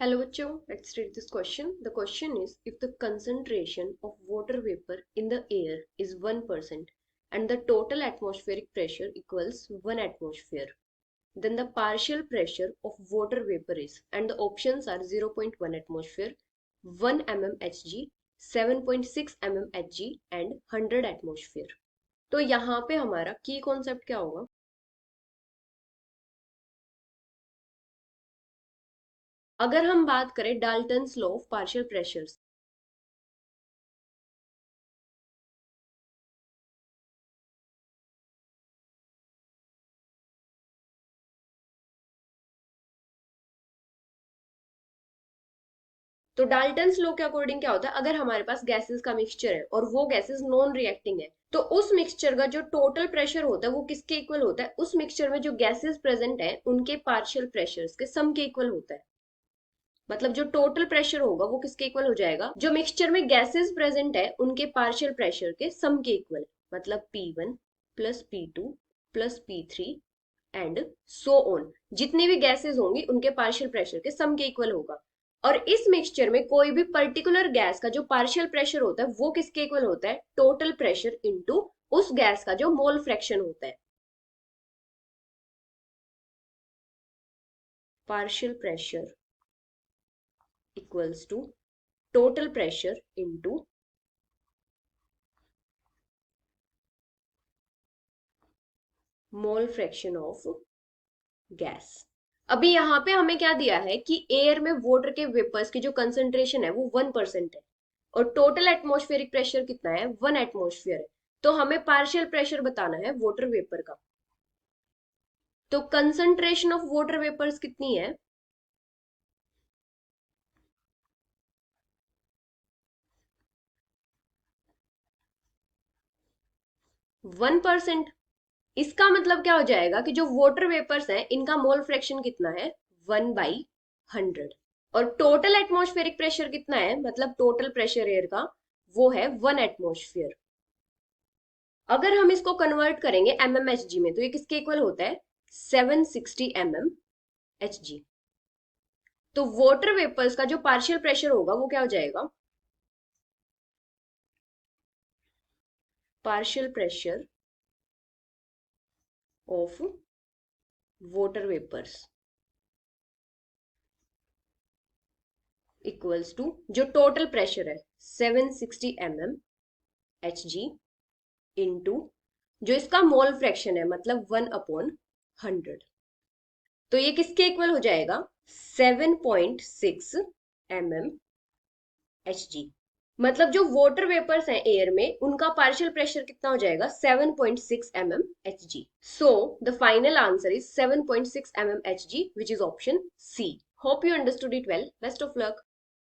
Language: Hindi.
Hello बच्चों, let's read this question. The question is, if the concentration of water vapor in the air is 1% and the total atmospheric pressure equals 1 atmosphere, then the partial pressure of water vapor is, and the options are 0.1 atmosphere, 1 mmHg, 7.6 mmHg and 100 atmosphere. तो यहाँ पे हमारा की कॉन्सेप्ट क्या होगा? अगर हम बात करें Dalton's law of partial pressures, तो डाल्टन्स लॉ के अकॉर्डिंग क्या होता है, अगर हमारे पास गैसेस का मिक्सचर है और वो गैसेस नॉन रिएक्टिंग है, तो उस मिक्सचर का जो टोटल प्रेशर होता है वो किसके इक्वल होता है? उस मिक्सचर में जो गैसेस प्रेजेंट है उनके पार्शियल प्रेशर्स के सम के इक्वल होता है। मतलब जो टोटल प्रेशर होगा वो किसके इक्वल हो जाएगा? जो मिक्सचर में गैसेस प्रेजेंट है उनके पार्शियल प्रेशर के सम के इक्वल। मतलब P1 plus P2 plus P3 and so on, जितनी भी गैसेस होंगी उनके पार्शियल प्रेशर के सम के इक्वल होगा। और इस मिक्सचर में कोई भी पर्टिकुलर गैस का जो पार्शियल प्रेशर होता है वो किसके इक्वल होता है? टोटल प्रेशर इनटू उस गैस का जो मोल फ्रैक्शन होता है। Partial pressure equals to total pressure into mole fraction of gas. अभी यहाँ पे हमें क्या दिया है कि एयर में वाटर के वेपर्स की जो कंसंट्रेशन है वो 1% है और टोटल एटमॉस्फेरिक प्रेशर कितना है? 1 एटमॉस्फेयर है। तो हमें पार्शियल प्रेशर बताना है वाटर वेपर का। तो कंसंट्रेशन ऑफ वाटर वेपर्स कितनी है? 1%। इसका मतलब क्या हो जाएगा कि जो वाटर वेपर्स हैं इनका मोल फ्रैक्शन कितना है? 1/100। और टोटल एटमॉस्फेरिक प्रेशर कितना है? मतलब टोटल प्रेशर एयर का वो है 1 एटमॉस्फेयर। अगर हम इसको कन्वर्ट करेंगे mmHg में तो ये किसके इक्वल होता है? 760 mmHg। तो वाटर वेपर्स का जो पार्शियल प्रेशर होगा वो क्या हो जाएगा? Partial pressure of water vapours equals to जो टोटल प्रेशर है 760 mmHg इंटू जो इसका मोल फ्रैक्शन है मतलब 1/100। तो ये किसके इक्वल हो जाएगा? 7.6 mmHg। मतलब जो वाटर वेपर्स हैं एयर में उनका पार्शियल प्रेशर कितना हो जाएगा? 7.6 mmHg। So the final answer is 7.6 mmHg, which is option C. Hope you understood it well. Best of luck.